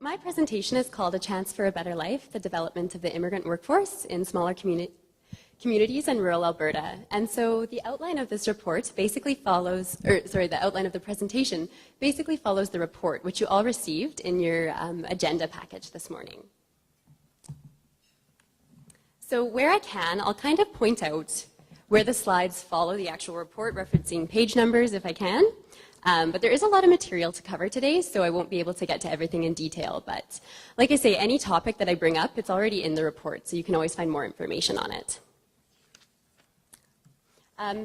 My presentation is called A Chance for a Better Life, the Development of the Immigrant Workforce in Smaller Communities in Rural Alberta. And so the outline of this report basically follows, the outline of the presentation basically follows the report, which you all received in your agenda package this morning. So where I can, I'll kind of point out where the slides follow the actual report, referencing page numbers if I can. But there is a lot of material to cover today, so I won't be able to get to everything in detail. But like I say, any topic that I bring up, it's already in the report, so you can always find more information on it.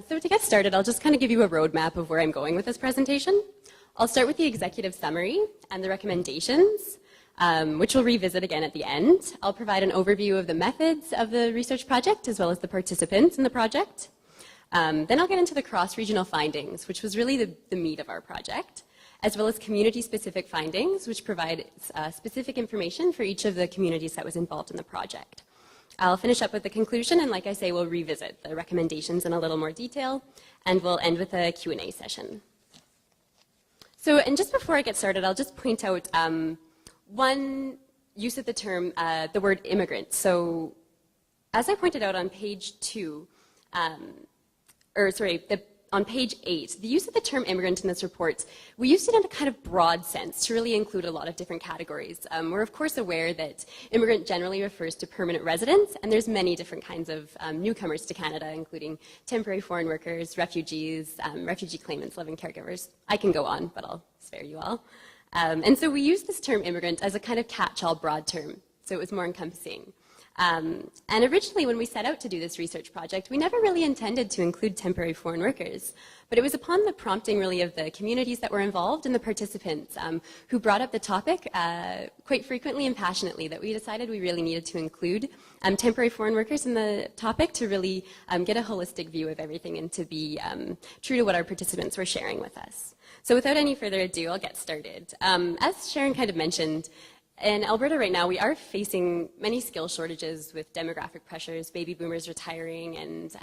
So to get started, I'll just kind of give you a roadmap of where I'm going with this presentation. I'll start with the executive summary and the recommendations, which we'll revisit again at the end. I'll provide an overview of the methods of the research project, as well as the participants in the project. Then I'll get into the cross-regional findings, which was really the meat of our project, as well as community-specific findings, which provide specific information for each of the communities that was involved in the project. I'll finish up with the conclusion, and like I say, we'll revisit the recommendations in a little more detail, and we'll end with a Q&A session. So, and just before I get started, I'll just point out one use of the term, the word immigrant. So, as I pointed out on page 2, on page 8, the use of the term immigrant in this report, we used it in a kind of broad sense to really include a lot of different categories. We're of course aware that immigrant generally refers to permanent residents, and there's many different kinds of newcomers to Canada, including temporary foreign workers, refugees, refugee claimants, living caregivers. I can go on, but I'll spare you all. And so we use this term immigrant as a kind of catch-all broad term, so it was more encompassing. And originally, when we set out to do this research project, we never really intended to include temporary foreign workers. But it was upon the prompting, really, of the communities that were involved and the participants who brought up the topic quite frequently and passionately that we decided we really needed to include temporary foreign workers in the topic to really get a holistic view of everything and to be true to what our participants were sharing with us. So without any further ado, I'll get started. As Sharon kind of mentioned, in Alberta right now, we are facing many skill shortages with demographic pressures, baby boomers retiring, and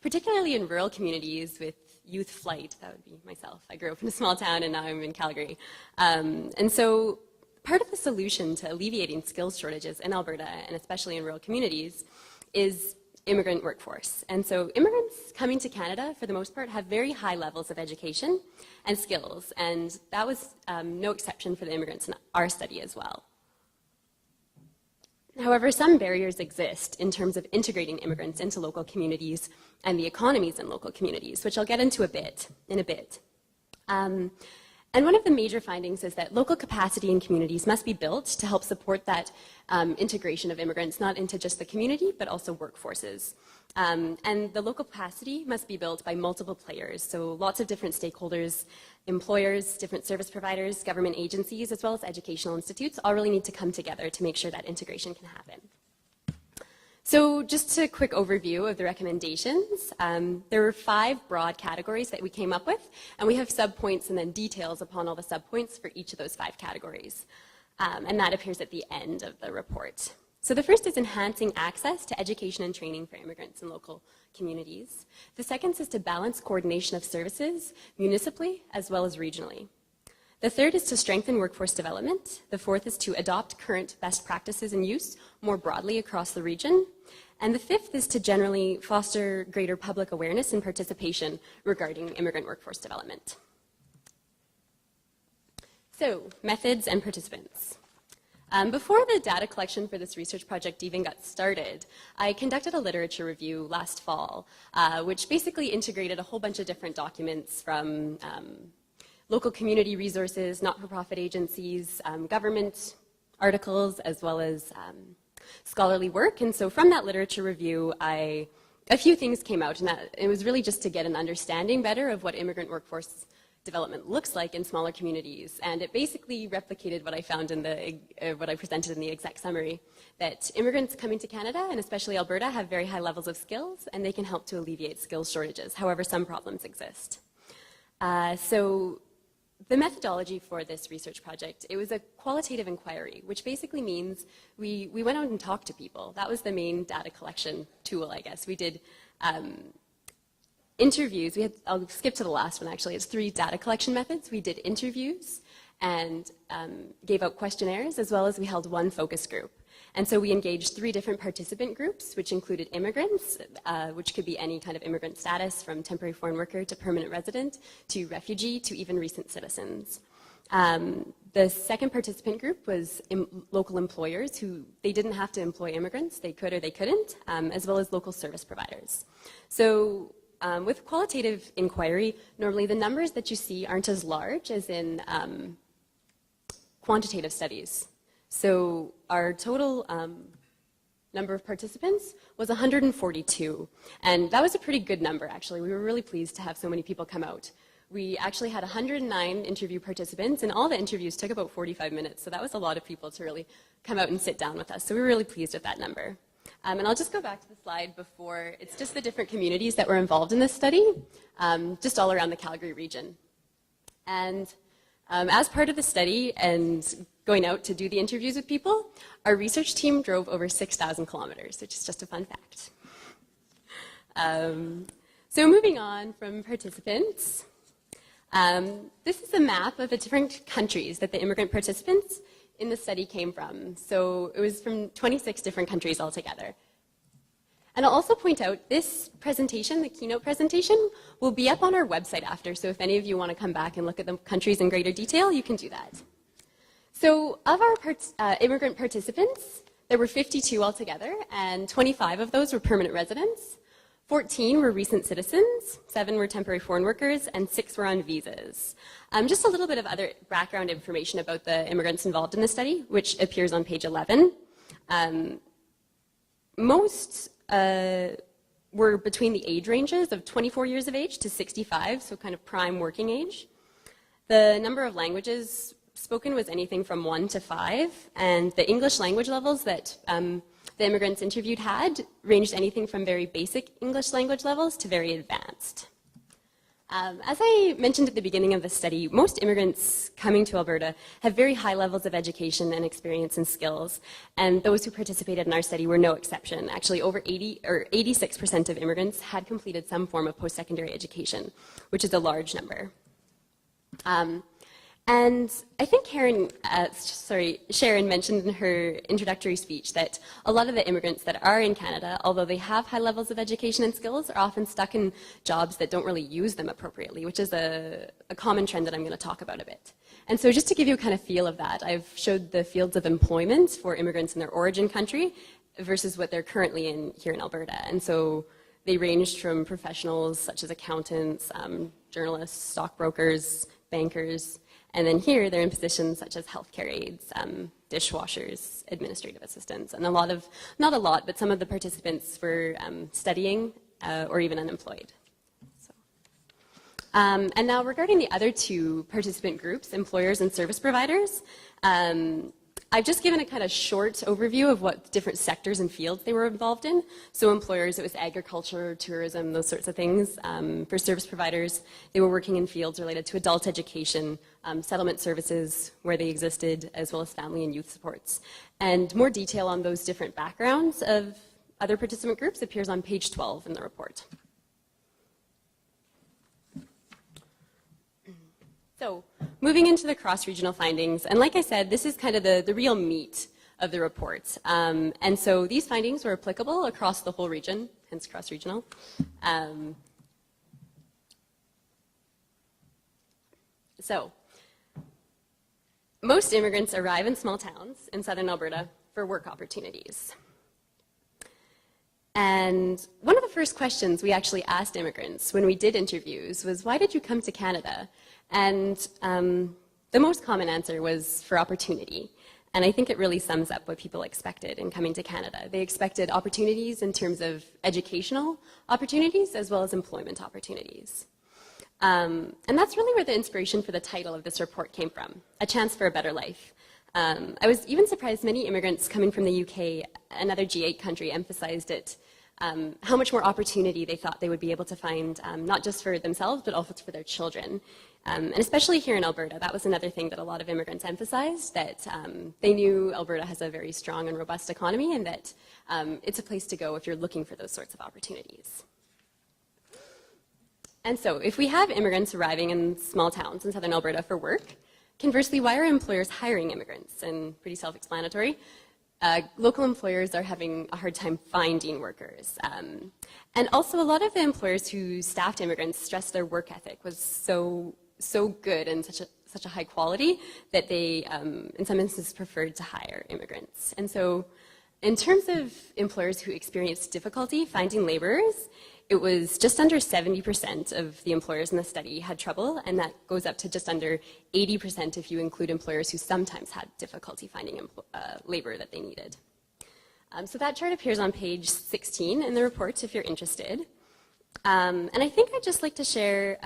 particularly in rural communities with youth flight. That would be myself. I grew up in a small town, and now I'm in Calgary. And so part of the solution to alleviating skills shortages in Alberta, and especially in rural communities, is immigrant workforce. And so immigrants coming to Canada, for the most part, have very high levels of education and skills, and that was no exception for the immigrants in our study as well. However, some barriers exist in terms of integrating immigrants into local communities and the economies in local communities, which I'll get into in a bit. And one of the major findings is that local capacity in communities must be built to help support that integration of immigrants, not into just the community, but also workforces. And the local capacity must be built by multiple players, so lots of different stakeholders, employers, different service providers, government agencies, as well as educational institutes all really need to come together to make sure that integration can happen. So just a quick overview of the recommendations. There were 5 broad categories that we came up with, and we have subpoints and then details upon all the subpoints for each of those 5 categories. And that appears at the end of the report. So the first is enhancing access to education and training for immigrants in local communities. The second is to balance coordination of services municipally as well as regionally. The third is to strengthen workforce development. The fourth is to adopt current best practices and use more broadly across the region. And the fifth is to generally foster greater public awareness and participation regarding immigrant workforce development. So, methods and participants. Before the data collection for this research project even got started, I conducted a literature review last fall, which basically integrated a whole bunch of different documents from local community resources, not-for-profit agencies, government articles, as well as scholarly work. And so from that literature review, a few things came out, and it was really just to get an understanding better of what immigrant workforce development looks like in smaller communities. And it basically replicated what I found in what I presented in the exec summary, that immigrants coming to Canada, and especially Alberta, have very high levels of skills, and they can help to alleviate skills shortages. However, some problems exist. So the methodology for this research project, it was a qualitative inquiry, which basically means we went out and talked to people. That was the main data collection tool, I guess. We did interviews. I'll skip to the last one, actually. It's 3 data collection methods. We did interviews, and gave out questionnaires, as well as we held one focus group. And so we engaged 3 different participant groups, which included immigrants, which could be any kind of immigrant status, from temporary foreign worker to permanent resident, to refugee, to even recent citizens. The second participant group was local employers who they didn't have to employ immigrants, they could or they couldn't, as well as local service providers. So with qualitative inquiry, normally the numbers that you see aren't as large as in quantitative studies. So our total number of participants was 142, and that was a pretty good number, actually. We were really pleased to have so many people come out. We actually had 109 interview participants, and all the interviews took about 45 minutes, so that was a lot of people to really come out and sit down with us. So we were really pleased with that number. And I'll just go back to the slide before. It's just the different communities that were involved in this study, just all around the Calgary region. And as part of the study and going out to do the interviews with people, our research team drove over 6,000 kilometers, which is just a fun fact. So moving on from participants, this is a map of the different countries that the immigrant participants in the study came from. So it was from 26 different countries altogether. And I'll also point out this presentation, the keynote presentation, will be up on our website after. So if any of you want to come back and look at the countries in greater detail, you can do that. So of our immigrant participants, there were 52 altogether, and 25 of those were permanent residents. 14 were recent citizens, 7 were temporary foreign workers, and 6 were on visas. Just a little bit of other background information about the immigrants involved in the study, which appears on page 11. Most were between the age ranges of 24 years of age to 65, so kind of prime working age. The number of languages spoken was anything from 1 to 5, and the English language levels that the immigrants interviewed had ranged anything from very basic English language levels to very advanced. As I mentioned at the beginning of the study, most immigrants coming to Alberta have very high levels of education and experience and skills, and those who participated in our study were no exception. Actually, over 86% of immigrants had completed some form of post-secondary education, which is a large number. And I think Sharon mentioned in her introductory speech that a lot of the immigrants that are in Canada, although they have high levels of education and skills, are often stuck in jobs that don't really use them appropriately, which is a common trend that I'm going to talk about a bit. And so just to give you a kind of feel of that, I've showed the fields of employment for immigrants in their origin country versus what they're currently in here in Alberta. And so they ranged from professionals such as accountants, journalists, stockbrokers, bankers, and then here, they're in positions such as healthcare aides, dishwashers, administrative assistants, and not a lot, but some of the participants were studying or even unemployed. So, and now regarding the other 2 participant groups, employers and service providers, I've just given a kind of short overview of what different sectors and fields they were involved in. So employers, it was agriculture, tourism, those sorts of things. For service providers, they were working in fields related to adult education, settlement services where they existed, as well as family and youth supports. And more detail on those different backgrounds of other participant groups appears on page 12 in the report. So moving into the cross-regional findings, and like I said, this is kind of the real meat of the report. And so these findings were applicable across the whole region, hence cross-regional. So most immigrants arrive in small towns in southern Alberta for work opportunities. And one of the first questions we actually asked immigrants when we did interviews was, why did you come to Canada? And the most common answer was for opportunity. And I think it really sums up what people expected in coming to Canada. They expected opportunities in terms of educational opportunities as well as employment opportunities. And that's really where the inspiration for the title of this report came from, A Chance for a Better Life. I was even surprised many immigrants coming from the UK, another G8 country, emphasized it, how much more opportunity they thought they would be able to find, not just for themselves, but also for their children. And especially here in Alberta, that was another thing that a lot of immigrants emphasized, that they knew Alberta has a very strong and robust economy, and that it's a place to go if you're looking for those sorts of opportunities. And so if we have immigrants arriving in small towns in southern Alberta for work, Conversely, why are employers hiring immigrants? And pretty self-explanatory. Local employers are having a hard time finding workers. And also a lot of the employers who staffed immigrants stressed their work ethic was so good and such a high quality that they, in some instances, preferred to hire immigrants. And so in terms of employers who experienced difficulty finding laborers, it was just under 70% of the employers in the study had trouble, and that goes up to just under 80% if you include employers who sometimes had difficulty finding labor that they needed. So that chart appears on page 16 in the report if you're interested. And I think I'd just like to share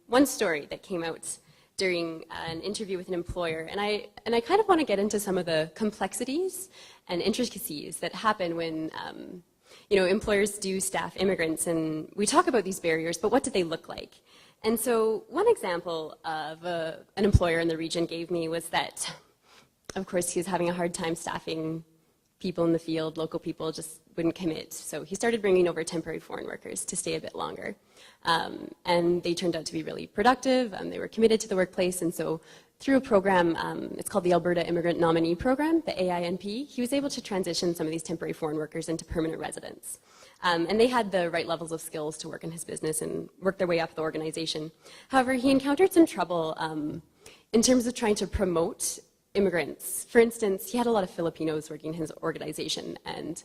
one story that came out during an interview with an employer, and I kind of want to get into some of the complexities and intricacies that happen when employers do staff immigrants, and we talk about these barriers, but what do they look like? And so one example of an employer in the region gave me was that, of course, he was having a hard time staffing people in the field. Local people just wouldn't commit, so he started bringing over temporary foreign workers to stay a bit longer. And they turned out to be really productive, they were committed to the workplace, and so through a program, it's called the Alberta Immigrant Nominee Program, the AINP, he was able to transition some of these temporary foreign workers into permanent residents. And they had the right levels of skills to work in his business and work their way up the organization. However, he encountered some trouble in terms of trying to promote immigrants. For instance, he had a lot of Filipinos working in his organization and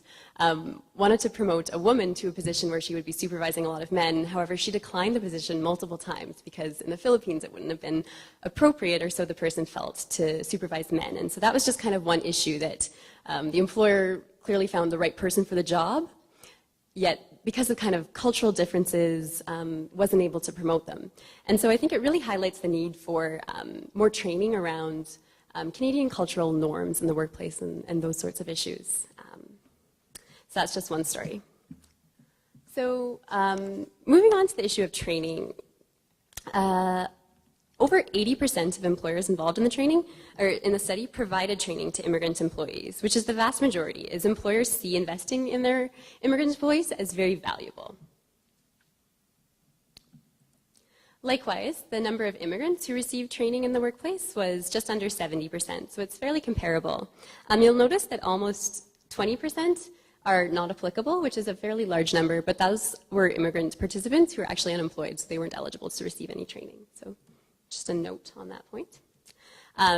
wanted to promote a woman to a position where she would be supervising a lot of men. However, she declined the position multiple times because in the Philippines it wouldn't have been appropriate, or so the person felt, to supervise men. And so that was just kind of one issue that the employer clearly found the right person for the job, yet because of kind of cultural differences, wasn't able to promote them. And so I think it really highlights the need for more training around Canadian cultural norms in the workplace and those sorts of issues. So that's just one story. So moving on to the issue of training, over 80% of employers involved in the training, or in the study, provided training to immigrant employees, which is the vast majority, as employers see investing in their immigrant employees as very valuable. Likewise, the number of immigrants who received training in the workplace was just under 70%, so it's fairly comparable. You'll notice that almost 20% are not applicable, which is a fairly large number, but those were immigrant participants who were actually unemployed, so they weren't eligible to receive any training. So just a note on that point.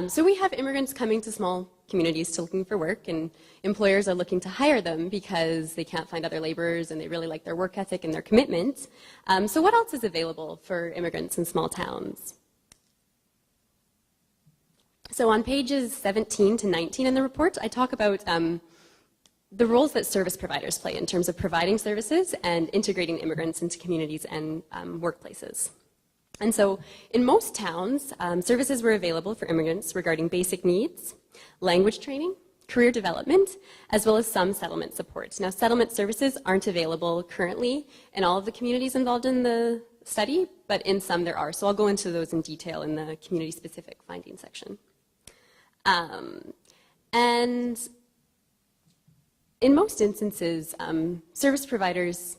So we have immigrants coming to small communities to looking for work, and employers are looking to hire them because they can't find other laborers and they really like their work ethic and their commitment. So what else is available for immigrants in small towns? So on pages 17 to 19 in the report, I talk about the roles that service providers play in terms of providing services and integrating immigrants into communities and workplaces. And so in most towns, services were available for immigrants regarding basic needs, language training, career development, as well as some settlement support. Now, settlement services aren't available currently in all of the communities involved in the study, but in some there are. So I'll go into those in detail in the community-specific findings section. And in most instances, service providers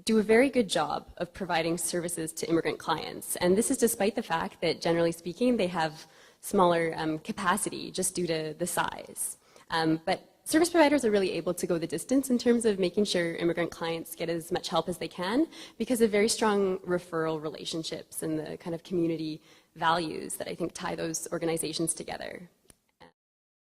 do a very good job of providing services to immigrant clients. And this is despite the fact that, generally speaking, they have smaller capacity just due to the size. But service providers are really able to go the distance in terms of making sure immigrant clients get as much help as they can because of very strong referral relationships and the kind of community values that I think tie those organizations together.